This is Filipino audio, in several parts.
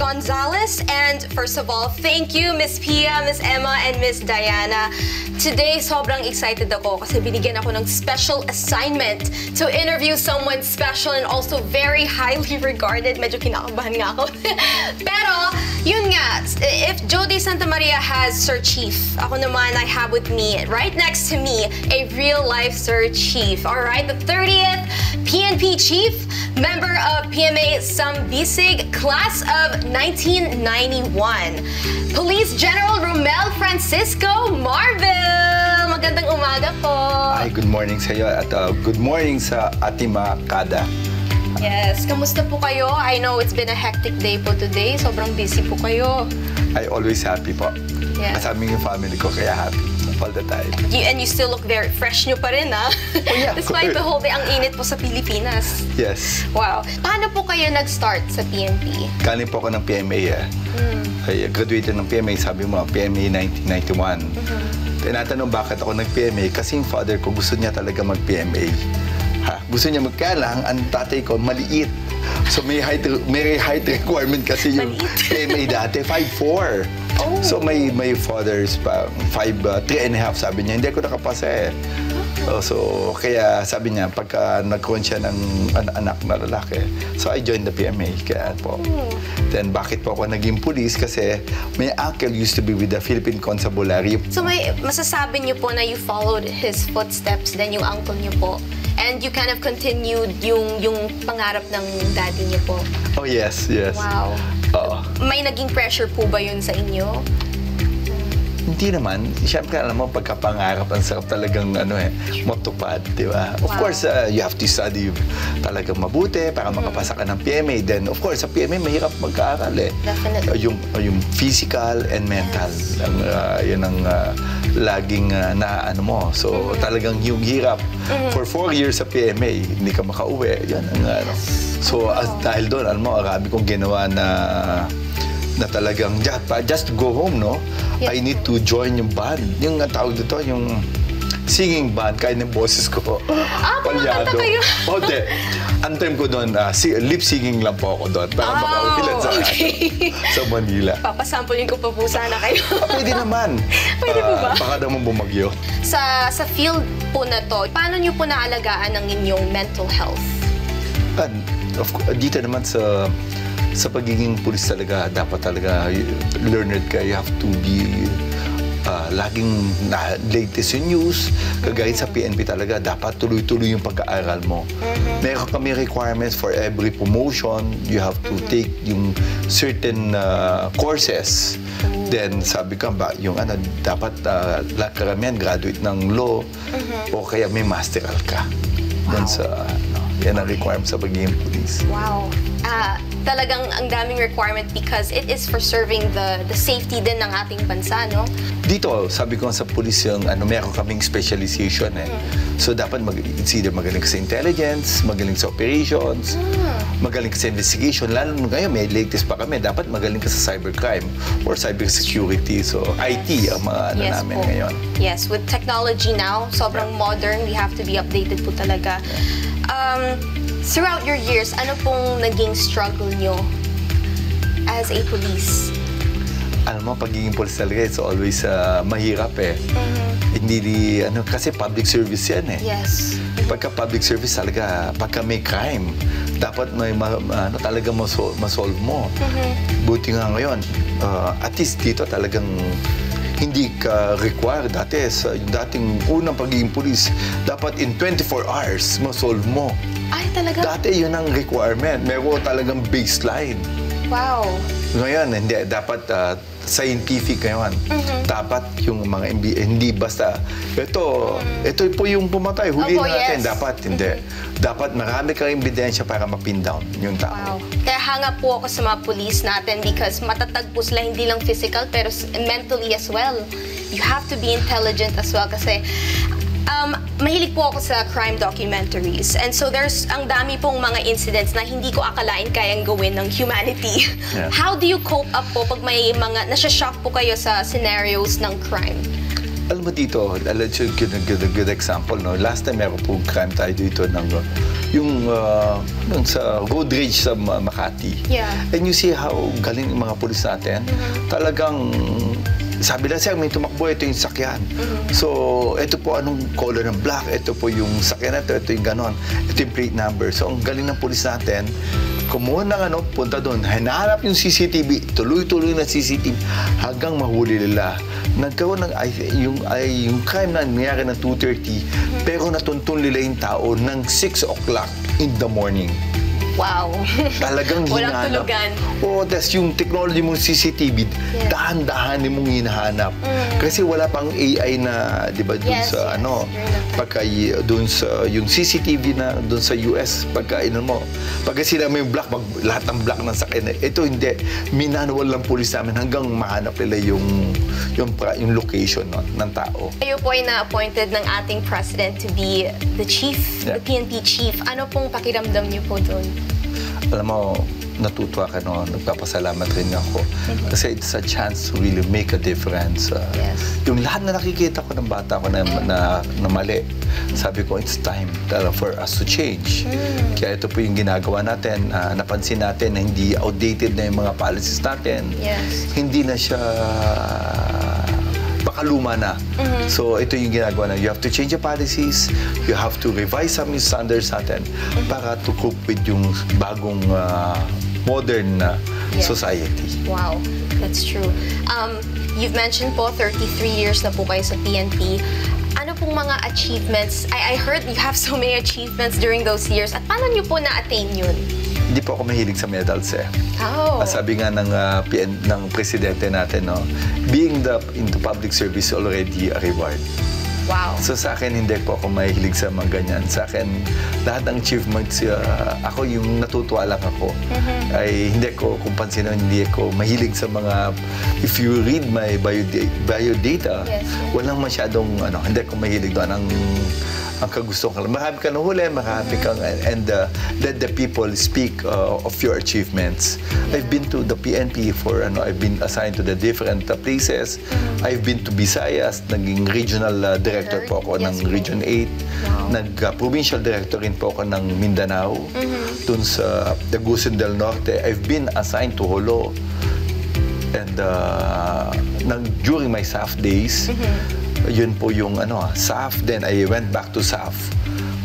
Gonzalez. And first of all, thank you, Miss Pia, Miss Emma, and Miss Diana. Today, sobrang excited ako kasi binigyan ako ng special assignment to interview someone special and also very highly regarded. Medyo kinakabahan nga ako. Pero, yun nga, if Jody Santa Maria has Sir Chief, ako naman, I have with me, right next to me, a real-life Sir Chief. Alright, the 30th PNP Chief, member of PMA Sambisig, class of 1991. Police General Romel Francisco Marvel. Magandang umaga po. Hi, good morning sa iyo at good morning sa ating mga kada. Yes, kamusta po kayo? I know it's been a hectic day po today. Sobrang busy po kayo. I always happy po. Yes. Kasama yung family ko, kaya happy all the time. And you still look very fresh nyo pa rin, ha? Oh, yeah. Despite the whole day, ang init po sa Pilipinas. Yes. Wow. Paano po kayo nag-start sa PNP? Galing po ako ng PMA. I graduated ng PMA, sabi mo, PMA 1991. Tinatanong bakit ako nag-PMA kasi yung father ko gusto niya talaga mag-PMA. Gusto niya kaya lang, ang tatay ko maliit. So may height requirement kasi yung PMA dati, 5'4". Oh. So my father's pa 3.5, sabi niya, hindi ako nakapasa eh. So kaya sabi niya, pagka nagkaroon siya ng anak na lalaki, so I joined the PMA. Kaya po. Then bakit po ako naging police? Kasi my uncle used to be with the Philippine Constabulary. So may masasabi niyo po na you followed his footsteps, then yung uncle niyo po. And you kind of continued yung pangarap ng daddy niyo po. Oh, yes, yes. Wow. May naging pressure po ba yun sa inyo? Hindi naman. Siyempre, alam mo, pagkapangarap, ang sarap talagang matupad, di ba? Of course, you have to study talagang mabuti para makapasa ka ng PMA. Then, of course, sa PMA, mahirap magkaaral eh. Definitely. Yung physical and mental. Yun ang laging naano mo. So, talagang yung hirap. For 4 years sa PMA, hindi ka makauwi. Yan ang ano. So, dahil doon, alam mo, marami kong ginawa na talagang just to go home, no? Yes. I need to join yung band. Yung tawag dito, yung singing band, kaya ng boses ko. Pumakanta kayo? O, de. Ang term ko doon, lip singing lang po ako doon. Para makauwilan sa Manila. Papasampulin ko pa po sana kayo. Pwede naman. Pwede po ba? Baka naman bumagyo. Sa field po na to, paano niyo po naalagaan ang inyong mental health? Dito naman sa pagiging pulis talaga, dapat talaga learned ka. You have to be laging latest yung news. Kagaya sa PNP talaga, dapat tuloy-tuloy yung pag-aaral mo. Meron kami requirements for every promotion. You have to take yung certain courses. Then, sabi ka ba, yung dapat karamihan graduate ng law o kaya may masteral ka. Wow. Yan ang requirement sa pagiging police. Wow. Talagang ang daming requirement because it is for serving the safety din ng ating bansa, no? Dito, sabi ko sa police yung meron kaming specialization eh. So dapat it's either magaling ka sa intelligence, magaling sa operations, magaling ka sa investigation. Lalo ngayon, may latest pa kami. Dapat magaling ka sa cybercrime or cybersecurity. So IT ang mga namin ngayon. Yes, with technology now, sobrang modern. We have to be updated po talaga. Throughout your years, ano pong naging struggle nyo as a police? Alam mo, pagiging police talaga, it's always mahirap eh. Hindi, kasi public service yan eh. Yes. Pagka public service talaga, pagka may crime, dapat may talaga masolve mo. Buti nga ngayon, at least dito talagang hindi ka required dati sa dating unang pagiging police, dapat in 24 hours masolve mo. Ay, talaga? Dati yun ang requirement. Meron talagang baseline. Wow. Ngayon, hindi. Dapat scientific ngayon. Dapat yung mga hindi basta, ito po yung pumatay, huli natin. Yes. Dapat, hindi. Dapat marami kang ebidensya para mapin down yung tao. Wow. Kaya hanga po ako sa mga police natin because matatag po sila hindi lang physical pero mentally as well. You have to be intelligent as well kasi mahilig po ako sa crime documentaries. And so there's ang dami pong mga incidents na hindi ko akalain kayang gawin ng humanity. Yeah. How do you cope up po pag may mga nasya-shock po kayo sa scenarios ng crime? Alam mo dito, good example, no? Last time meron po crime tayo dito ng yung sa road rage sa Makati. Yeah. And you see how galing yung mga pulis natin. Talagang sabi lang siya, may tumakbo, ito yung sakyan. So, ito po anong color ng black, ito po yung sakyan na ito yung ganon. Ito yung plate number. So, ang galing ng pulis natin, kumuha ng punta doon, hinahanap yung CCTV, tuloy-tuloy na CCTV, hanggang mahuli nila. Nagkaroon ng, yung crime na nangyari ng 2:30, pero natuntun nila yung tao ng 6 o'clock in the morning. Wow. Talagang Walang hinahanap. tulugan. Oo, tas yung technology mong CCTV, dahan-dahan mong hinahanap. Kasi wala pang AI na, di ba, dun sa pagka dun sa yung CCTV na dun sa US, pagka sila may black, lahat ng black ng sakyan. Ito hindi, minanual lang pulis namin hanggang mahanap nila yung location ng tao. Kayo po ay na-appointed ng ating president to be the chief, the PNP chief. Ano pong pakiramdam niyo po doon? Alam mo, natutuwa ka, no? Nagpapasalamat rin ako. Kasi it's a chance to really make a difference. Yung lahat na nakikita ko ng bata ko na mali, sabi ko, it's time for us to change. Kaya ito po yung ginagawa natin. Napansin natin na hindi outdated na yung mga policies natin. Hindi na siya luma na. So, ito yung ginagawa na. You have to change the policies, you have to revise some standards natin para to cope with yung bagong modern society. Wow, that's true. You've mentioned po, 33 years na po kayo sa PNP. Ano pong mga achievements? I heard you have so many achievements during those years. At paano niyo po na-attain yun? Hindi po ako mahilig sa medals eh. Sabi nga ng presidente natin, no, being in the public service already a reward. Wow. So sa akin, hindi po ako mahilig sa mga ganyan. Sa akin, lahat ng achievements, ako yung natutuwa lang ako. Ay hindi ko, kung pansinin, hindi ako mahilig sa mga, if you read my biodata, walang masyadong, hindi ko mahilig doon. Ang kagusto ko lang. Marami ka nahuli, marami kang, and let the people speak of your achievements. I've been to the PNP I've been assigned to the different places. I've been to Visayas, naging regional director po ako ng Region 8. Nag-provincial director rin po ako ng Mindanao. Dun sa Tagusin del Norte, I've been assigned to Jolo. And during my SAF days, yun po yung SAF. Then I went back to SAF.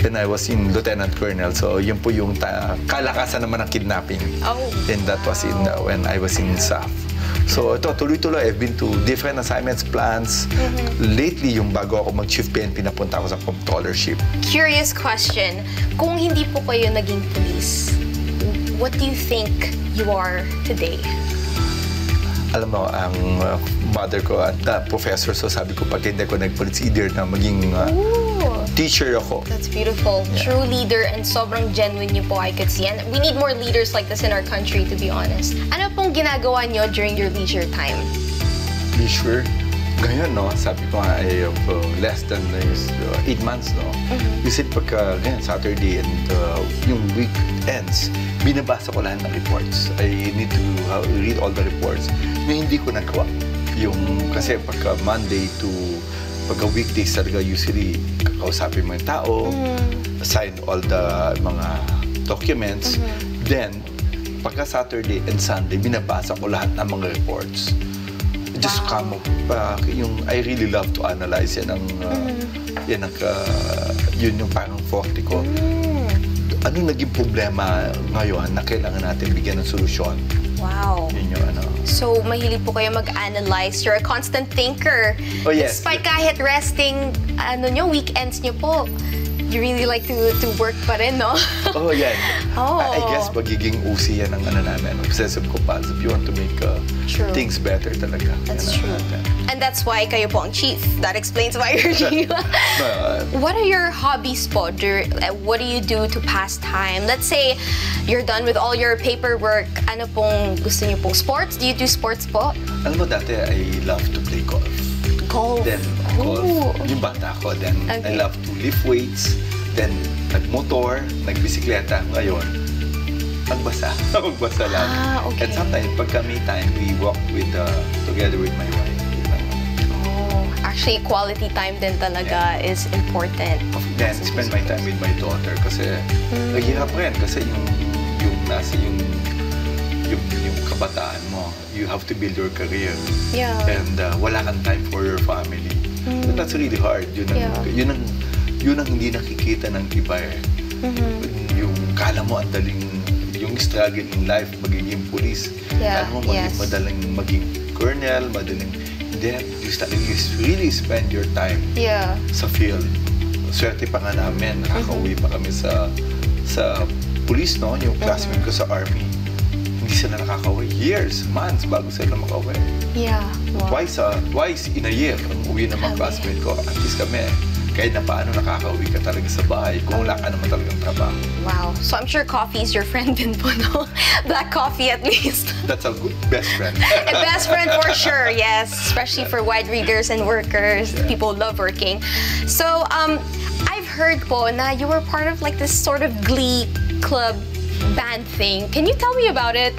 Then I was in Lieutenant Colonel. So yun po yung kalakasan naman ng kidnapping. And that was when I was in SAF. So ito, tuloy-tuloy. I've been to different assignments, plans. Lately, yung bago ako mag-chief PNP, napunta ako sa comptrollership. Curious question. Kung hindi po kayo naging police, what do you think you are today? Alam mo, ang mother ko at professor, so sabi ko, pag hindi ko nag-police, either na maging teacher ako. That's beautiful. True leader and sobrang genuine niyo po, I could see. And we need more leaders like this in our country, to be honest. Ano pong ginagawa niyo during your leisure time? Leisure? Ngayon, no? Sabi ko nga, I have less than 8 months, no? Kasi pagka, Saturday and yung weekends, binabasa ko lahat ng reports. I need to read all the reports na hindi ko nagawa. Kasi pagka Monday to pagka weekdays talaga, usually kakausapin mo yung tao, sign all the mga documents. Then, pagka Saturday and Sunday, binabasa ko lahat ng mga reports. Just come up, I really love to analyze yan yun yung parang forte ko. Ano naging problema ngayon na kailangan natin bigyan ng solusyon? Wow. Yun yung So, mahilig po kayo mag-analyze. You're a constant thinker. Oh, yes. Despite kahit resting, weekends nyo po, you really like to work pa rin, no? Oh, yan. I guess magiging usi yan ng namin. Obsessive compulsive. You want to make things better talaga. That's true. And that's why kayo po ang chief. That explains why you're chief. What are your hobbies po? What do you do to pass time? Let's say you're done with all your paperwork. Ano pong gusto niyo pong sports? Do you do sports po? Alam mo, dati I love to play golf. Golf? Then, golf. Yung bata ko. Then, I love to lift weights. Then, nagmotor, nagbisikleta. Ngayon, magbasa. Magbasa lang. Okay. And sometimes, pagka may time, we walk together with my wife. actually quality time din talaga is important. Then, spend my time with my daughter kasi naghihirap rin kasi yung nasa yung kabataan mo, you have to build your career. Yeah. And wala kang time for your family. And that's really hard. Yun ang hindi nakikita ng iba eh. Yung kala mo ang daling, yung struggle in life, magiging police. Yeah. Kala mo madaling maging colonel, madaling, then you really spend your time sa field. Swerte pa nga namin, nakaka-uwi pa kami sa police, no? Yung classmate ko sa army. Hindi sila nakaka-uwi. Years, months bago sila makauwi. Yeah. Wow. Twice in a year ang uwi ng mga classmate ko. At least kami, kahit na paano nakaka-uwi ka talaga sa bahay kung wala ka naman talagang trabaho. Wow. So I'm sure coffee is your friend din po, no? Black coffee at least. That's a good best friend. A best friend for sure, yes. Especially for wide readers and workers. People love working. So, I've heard po na you were part of like this sort of glee club band thing. Can you tell me about it?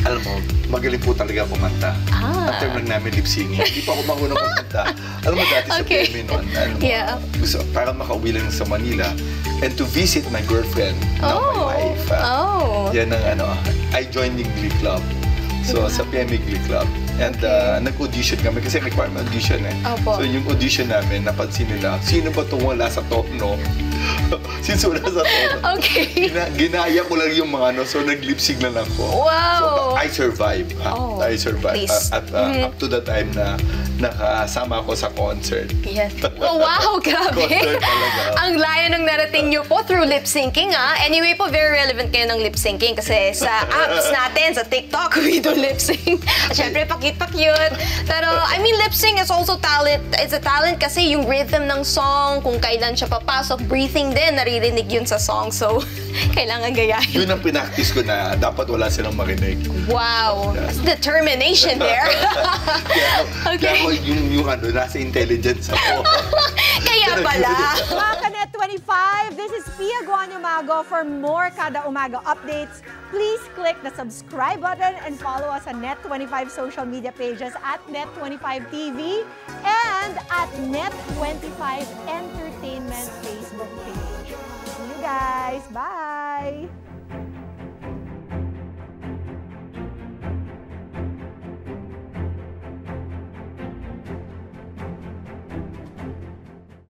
Alam mo, magaling po talaga kumanta. Ang term lang namin lip-singing. Hindi pa ako marunong kumanta. Alam mo, dati sa PMA noon, gusto, parang makauwi lang sa Manila and to visit my girlfriend, now my wife. Yan ang I joined the Glee Club. So, sa PMA Glee Club. And nag-audition kami kasi requirement audition eh. So, yung audition namin, napansin nila, sino ba itong wala sa tono? Since wala sa tono. Okay. Ginaya ko lang yung mga so nag-lip-sync lang ako. Wow! So, I survived. I survived. Up to the time na nakasama ako sa concert. Yes. Oh, wow, grabe. Concert talaga. Ang layo ng narating nyo po through lip-syncing, Anyway po, very relevant kayo ng lip-syncing kasi sa apps natin, sa TikTok, we do lip-sync. At syempre, pa-cute. Pero, I mean, lip-sync is also talent. It's a talent kasi yung rhythm ng song, kung kailan siya papasok, breathing din, naririnig yun sa song. So, kailangan gayahin. Yun ang pinaktis ko na dapat wala silang marinig. Wow. That's determination there. Kaya yung nasa intelligence ako. Kaya pala. Mga Kanet 25, this is Pia Guanyamago. For more Kada Umaga updates, please click the subscribe button and follow us on Net25 social media pages at Net25TV and at Net25 Entertainment Facebook page. See you guys. Bye!